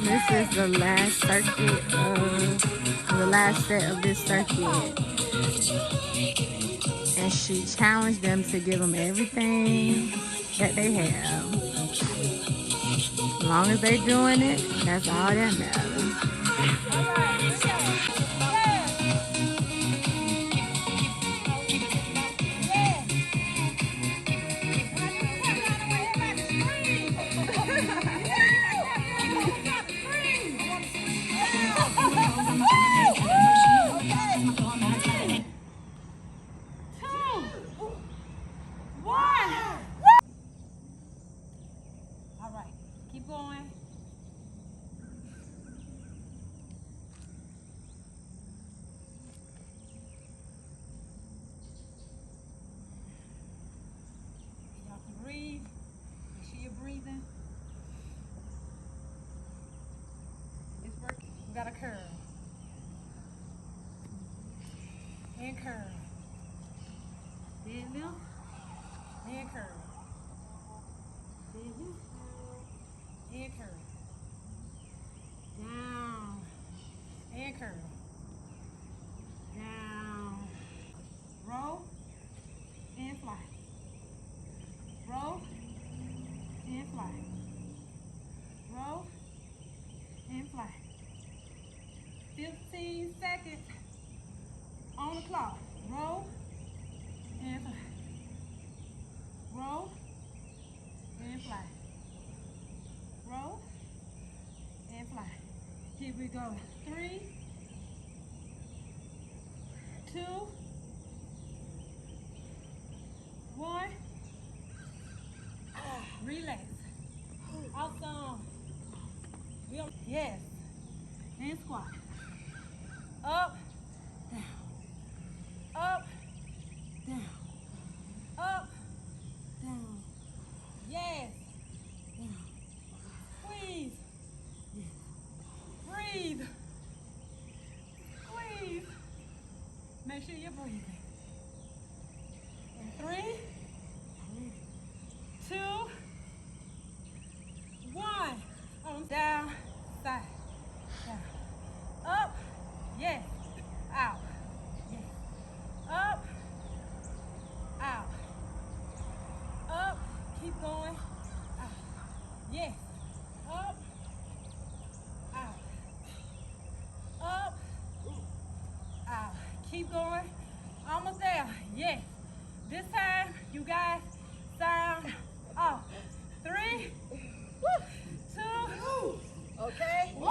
This is the last circuit the last set of this circuit, and she challenged them to give them everything that they have. As long as they're doing it, that's all that matters. Got a curl and curl, then lift and curl, then lift and curl, down and curl, down, roll and fly, roll and fly, roll and fly. 15 seconds on the clock. Roll and fly. Roll and fly. Roll and fly. Here we go. 3, 2, 1. Relax. Awesome. Yes. And squat. Up, down, up, down, up, down, yes, down, squeeze, yes, breathe, squeeze, make sure you're breathing, and 3, 2, 1, down, side, down, up, yes, out, yes, up, out, up, keep going, out, yes, up, out, up, out, keep going, almost there, yes, this time, you guys, sound off, 3, 2, okay, 1,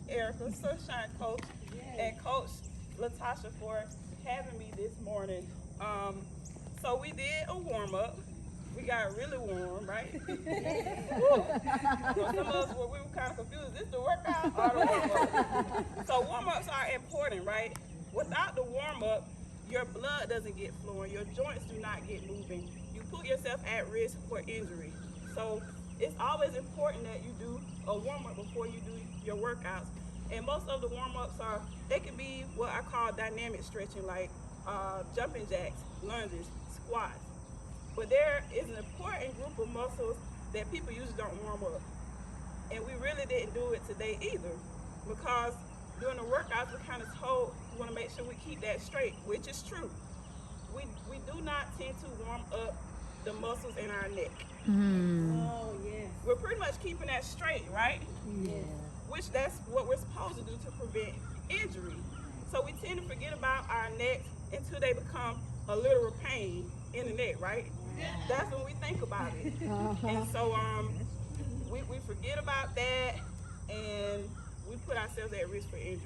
Erica, Sunshine Coach, and Coach Latasha for having me this morning. So we did a warm-up. We got really warm, right? Well, some of us we were kind of confused. Is this the workout or the warm-up? So warm-ups are important, right? Without the warm-up, your blood doesn't get flowing. Your joints do not get moving. You put yourself at risk for injury. So it's always important that you do a warm-up before you do your workouts. And most of the warm-ups they can be what I call dynamic stretching, like jumping jacks, lunges, squats. But there is an important group of muscles that people usually don't warm up. And we really didn't do it today either, because during the workouts we're kind of told we want to make sure we keep that straight, which is true. We do not tend to warm up the muscles in our neck. Oh, yes. We're pretty much keeping that straight, right? Yeah. Which that's what we're supposed to do to prevent injury. So we tend to forget about our necks until they become a literal pain in the neck, right? That's when we think about it. And so we forget about that, and we put ourselves at risk for injury.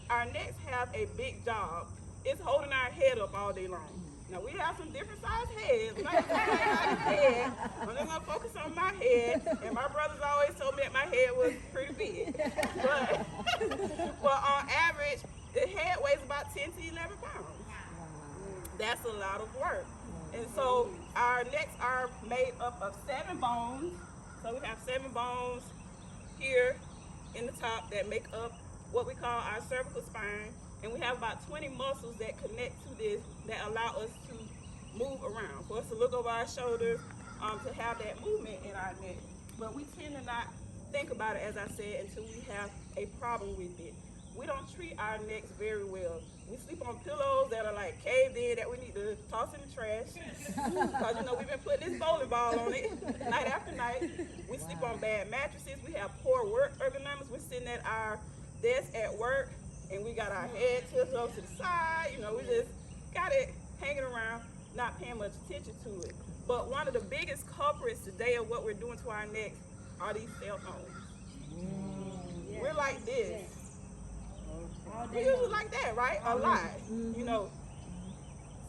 Our necks have a big job. It's holding our head up all day long. Now, we have some different sized heads. I'm not gonna head. I'm just gonna focus on my head. And my brothers always told me that my head was pretty big. But on average, the head weighs about 10 to 11 pounds. That's a lot of work. And so our necks are made up of 7 bones. So we have 7 bones here in the top that make up what we call our cervical spine. And we have about 20 muscles that connect to this that allow us to move around. For us to look over our shoulders, to have that movement in our neck. But we tend to not think about it, as I said, until we have a problem with it. We don't treat our necks very well. We sleep on pillows that are like caved in that we need to toss in the trash. Because you know we've been putting this bowling ball on it night after night. We sleep on bad mattresses. We have poor work ergonomics. We're sitting at our desk at work and we got our head tilted over to the side. You know, we just got it hanging around, not paying much attention to it. But one of the biggest culprits today of what we're doing to our necks are these cell phones. We're like this. We usually like that, right? A lot. You know,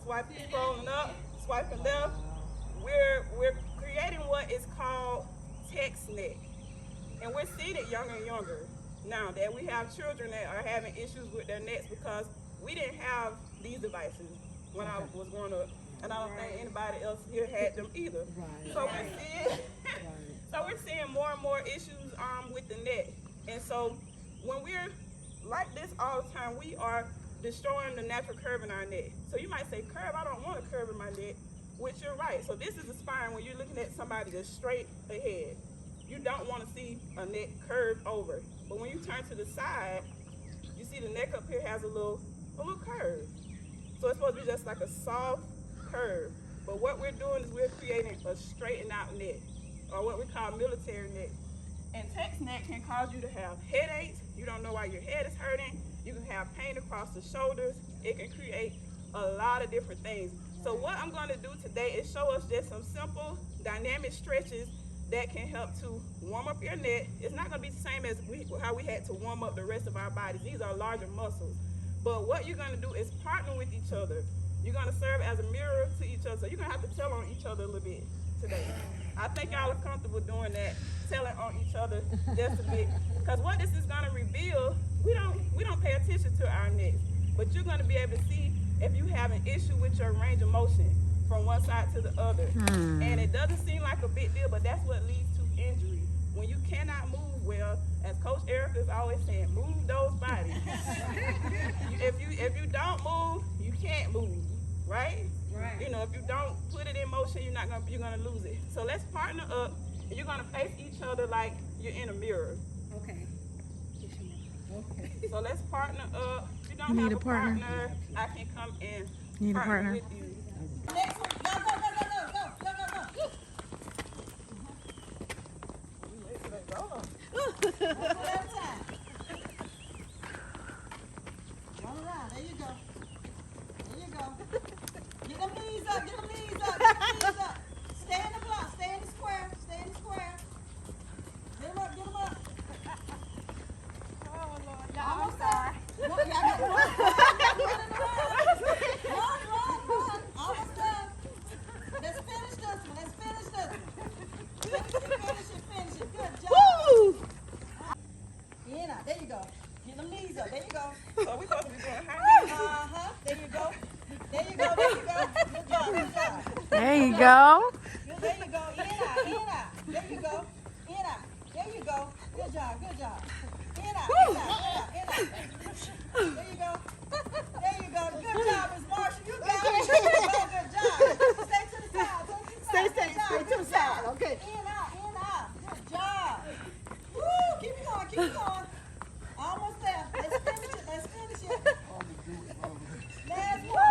swiping, scrolling up, swiping left. We're creating what is called text neck. And we're seeing it younger and younger now that we have children that are having issues with their necks because we didn't have these devices when I was growing up. And I don't think anybody else here had them either. So we're seeing more and more issues with the neck. And so when we're like this all the time, we are destroying the natural curve in our neck. So you might say, curve, I don't want a curve in my neck, which you're right. So this is the spine when you're looking at somebody that's straight ahead. You don't want to see a neck curved over. But when you turn to the side, you see the neck up here has a little curve. So it's supposed to be just like a soft curve. But what we're doing is we're creating a straightened out neck, or what we call military neck. And text neck can cause you to have headaches. You don't know why your head is hurting. You can have pain across the shoulders. It can create a lot of different things. So what I'm going to do today is show us just some simple dynamic stretches that can help to warm up your neck. It's not going to be the same as how we had to warm up the rest of our bodies. These are larger muscles. But what you're going to do is partner with each other. You're going to serve as a mirror to each other. So you're going to have to tell on each other a little bit today. I think y'all are comfortable doing that, telling on each other just a bit. Because what this is going to reveal, we don't pay attention to our necks. But you're going to be able to see if you have an issue with your range of motion from one side to the other. And it doesn't seem like a big deal, but that's what leads to injury. When you cannot move well, as Coach Erica is always saying, move those bodies. If you don't move, you can't move, right? Right. You know, if you don't put it in motion, you're gonna lose it. So let's partner up, and you're gonna face each other like you're in a mirror. Okay. So let's partner up. If you don't have a partner, I can come and partner with you. Next one. Go. Left side. Run around. There you go. Get them knees up. Stay in the block. Stay in the square. Get them up. Oh, Lord. Almost there. Run. Almost done. Let's finish this one. Finish it. Good job. Woo! Yeah, there you go. Get them knees up. There you go. So we're supposed to be doing high knees. There you go. Good job. There you go. There you go. In out. There you go. In out. There you go. Good job. In out. There you go. Good job, Ms. Marshall. You got it. Good job. Stay to the side. Stay to the side. Okay. In out. Good job. Woo! Keep it going. Almost there. Let's finish it. Last one.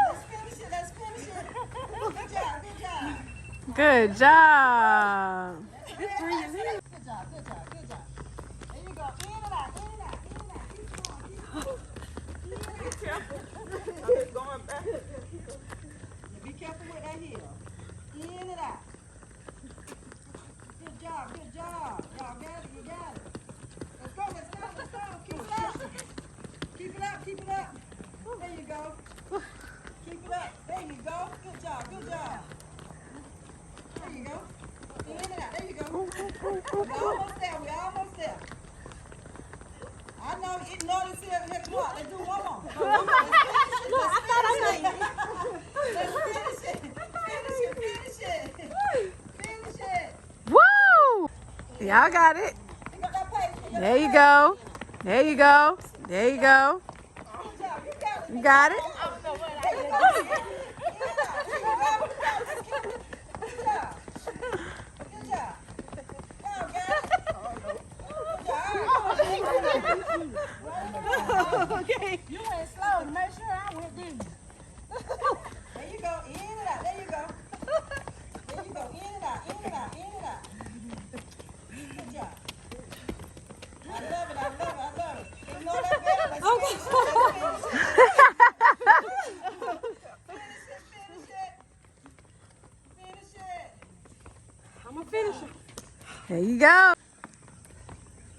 Let's finish it. Good job. Good job. Good job. There you go. In and out. Keep going. Be careful. I'm just going back. There you go. Good job. Good job. There you go. In and out. There you go. We're almost there. We're almost there. I know it noticed here. Let's do one more. Let's finish it. Finish it. Woo! Y'all got it. There you go. There you go. There you go. You got it. Okay. You went slow to make sure I went, didn't you? There you go. In and out. There you go. There you go. In and out. In and out. In and out. Good job. I love it. I love it. I love it. Ignore that bell. Let's finish it. Finish it. I'm going to finish it. There you go.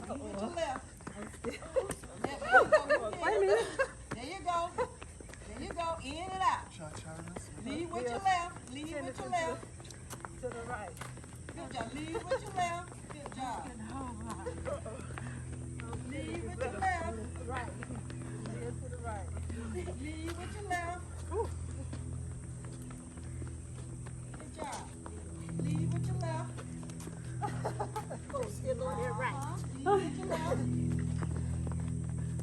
With your left. Wait a minute. There you go. There you go. In and out. Lead with your left. Lead with your left. To the right. Good job. Lead with your left. Good job. Lead with your left. Right. Lead to the right. Lead with your left. Good job. Lead with your left. Still on there right. Lead with your left.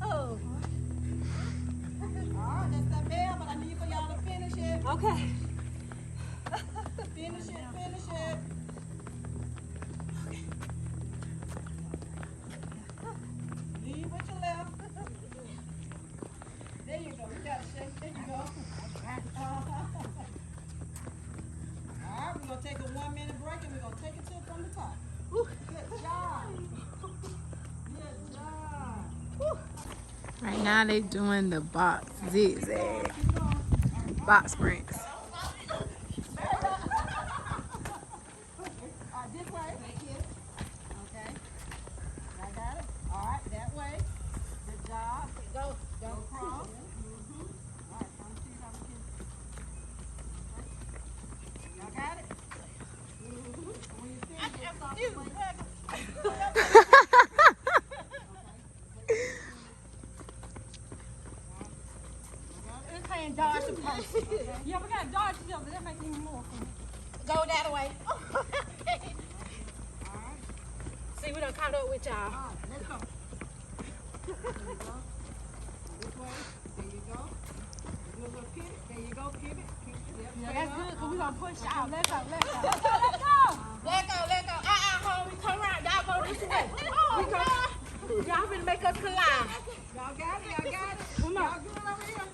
Oh. Alright, that's that bell, but I need for y'all to finish it. Okay. Finish it, finish it. Okay. Lead with your left. There you go. You gotta shake. There you go. Alright, we're gonna take a 1 minute break and we're gonna take it to from the top. Good job. Good job. Right now they doing the box zigzag. Box sprints. This way. Okay. I got it. All right, that way. Good job. Go across. All right, come see how we can. Y'all got it? When you finish, just stop the plate. It's playing dodge the person. Yeah, we got to dodge each other. That makes it even more fun. Go that way. Okay. All right. See, we done caught up with y'all. All right, let's go. There you go. This way. There you go. Do a little pivot. There you go. Pivot. Yeah, that's good because we're going to push out. Let go. Let go. Let go. Homie. Come around. Y'all go this way. Y'all finna make us collide. Y'all got it. Come on. Y'all good over here.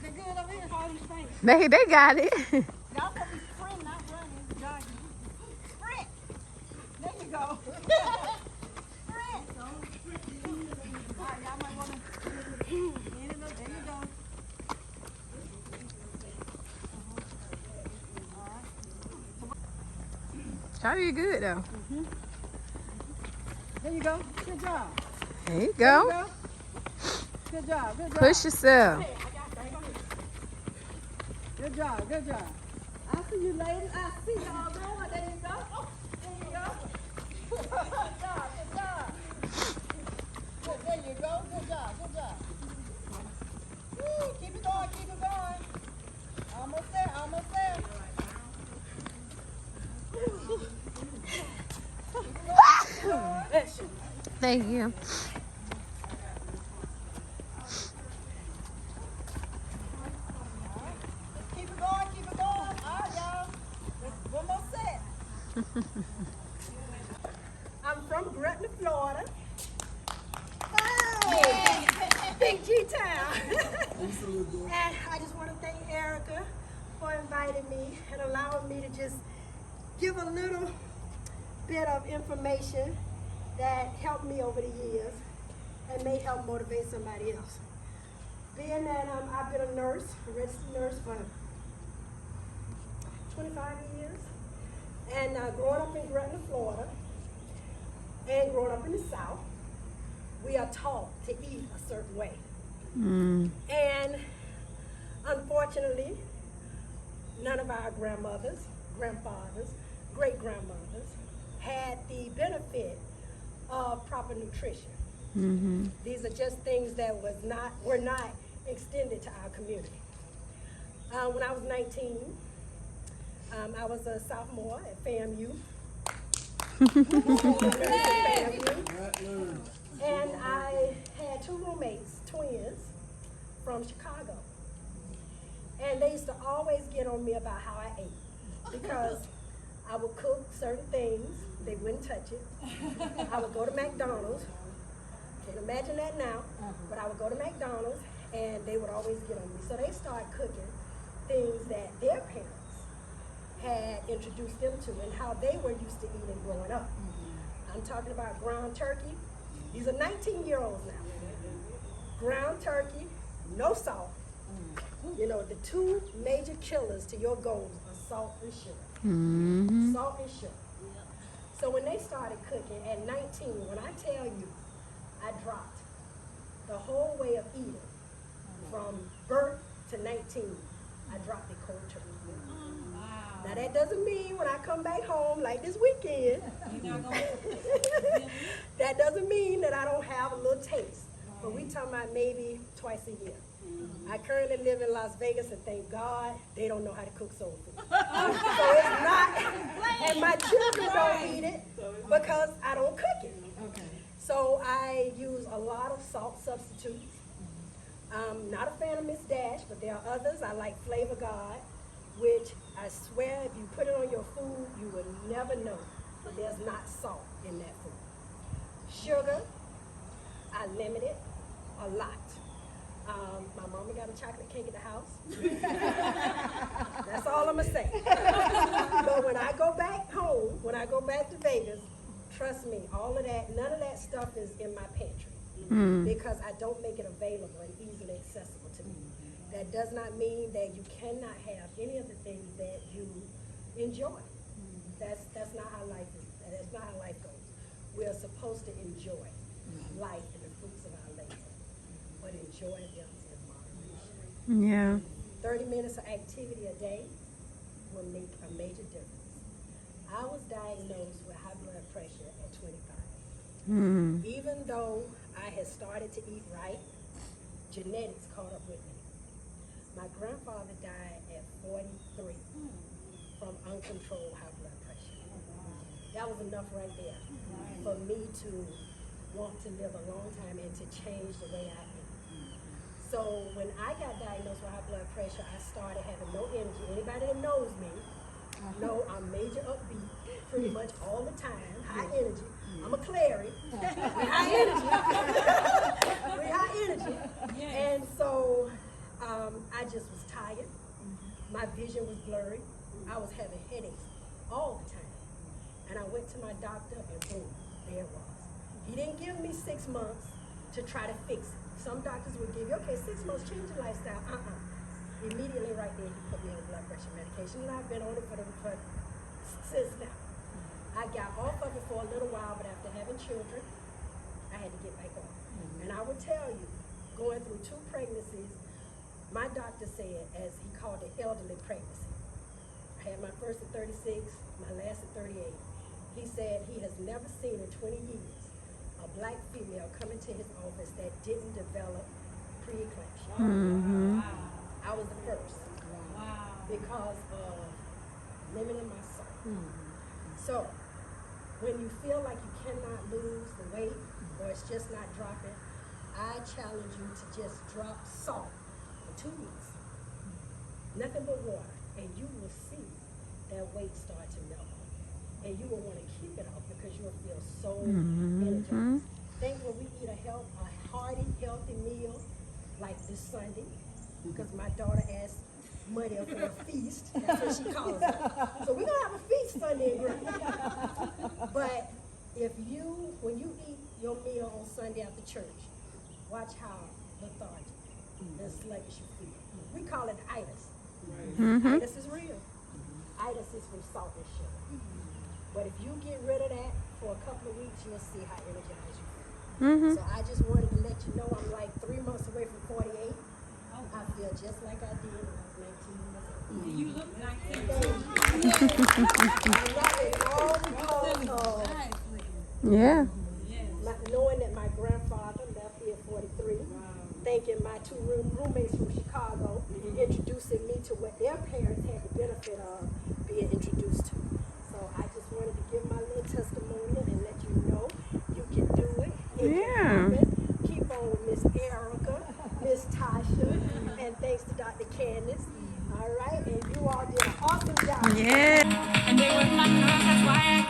They good over here. Hold these things. They got it. Y'all supposed to be sprinting, not running. Jogging. Sprint. There you go. Sprint. All right, y'all might want to. There you go. Charlie, you good though. There you go. Good job. There you go. Good job. Push yourself. Good job. I see you ladies. I see y'all going. There you go. There you go. Good job. There you go. Good job. Woo, keep it going. Almost there. Thank you. Keep it going. All right, y'all. One more set. I'm from Gretna, Florida. Hey, Big G Town. And I just want to thank Erica for inviting me and allowing me to just give a little bit of information that helped me over the years and may help motivate somebody else. Being that I've been a registered nurse for 25 years, and growing up in Gretna, Florida, and growing up in the South, we are taught to eat a certain way. And Unfortunately, none of our grandmothers, grandfathers, great-grandmothers had the benefit of proper nutrition. Mm-hmm. These are just things that were not extended to our community. When I was 19, I was a sophomore at FAMU. And I had two roommates, twins, from Chicago. And they used to always get on me about how I ate, because I would cook certain things, they wouldn't touch it. I would go to McDonald's, can't imagine that now, but I would go to McDonald's and they would always get on me. So they started cooking things that their parents had introduced them to and how they were used to eating growing up. I'm talking about ground turkey. These are 19-year-olds now. Ground turkey, no salt. You know, the two major killers to your goals are salt and sugar. Mm-hmm. Salt and sugar. So when they started cooking at 19, when I tell you, I dropped the whole way of eating from birth to 19. I dropped the cold turkey. Now that doesn't mean when I come back home like this weekend, that doesn't mean that I don't have a little taste. But we talking about maybe twice a year. I currently live in Las Vegas, and thank God they don't know how to cook soul food. So it's not, and my children don't eat it because I don't cook it. So I use a lot of salt substitutes. I'm not a fan of Miss Dash, but there are others. I like Flavor God, which I swear if you put it on your food, you would never know there's not salt in that food. Sugar, I limit it a lot. My mama got a chocolate cake at the house. That's all I'm gonna say. But when I go back home, when I go back to Vegas, trust me, all of that, none of that stuff is in my pantry. Because I don't make it available and easily accessible to me. That does not mean that you cannot have any of the things that you enjoy. That's not how life is. That's not how life goes. We're supposed to enjoy life and the fruits of our labor, but enjoy them in moderation. Yeah. 30 minutes of activity a day will make a major difference. I was diagnosed with high blood pressure at 25. Mm. Even though I had started to eat right, genetics caught up with me. My grandfather died at 43 from uncontrolled high blood pressure. That was enough right there for me to want to live a long time and to change the way I ate. So when I got diagnosed with high blood pressure, I started having no energy. Anybody that knows me know I'm major upbeat pretty much all the time, high energy. I'm a Clary, with high energy. With high energy. And so I just was tired. My vision was blurry. I was having headaches all the time. And I went to my doctor and boom, there it was. He didn't give me 6 months to try to fix it. Some doctors would give you, okay, 6 months, change your lifestyle. Immediately right there, he put me on blood pressure medication, and I've been on it since now. I got off of it for a little while, but after having children, I had to get back on. And I would tell you, going through 2 pregnancies, my doctor said, as he called it, elderly pregnancy. I had my first at 36, my last at 38. He said he has never seen in 20 years a black female come into his office that didn't develop preeclampsia. Mm-hmm. I was the first because of limiting my salt. So when you feel like you cannot lose the weight or it's just not dropping, I challenge you to just drop salt for 2 weeks. Nothing but water, and you will see that weight start to melt off. And you will want to keep it off because you will feel so energized. Think when we eat a hearty, healthy meal like this Sunday, because my daughter asked Muddy for a feast. That's what she calls it. So we're gonna have a feast Sunday, but when you eat your meal on Sunday after church, watch how lethargic and sluggish you feel. We call it itis. Itis is real. Itis is from salt and sugar. But if you get rid of that for a couple of weeks, you'll see how energized you feel. So I just wanted to let you know I'm like 3 months away from 48. I feel just like I did when I was 19 years old. You look like And that is all because of Yeah. knowing that my grandfather left here at 43, thanking my two roommates from Chicago, introducing me to what their parents had the benefit of being introduced to. So I just wanted to give my little testimonial and let you know you can do it. You can have it. Keep on with Miss Erica, Miss Tasha, and thanks to Dr. Candice. All right, and you all did an awesome job. Yeah. and they were not nervous. That's why I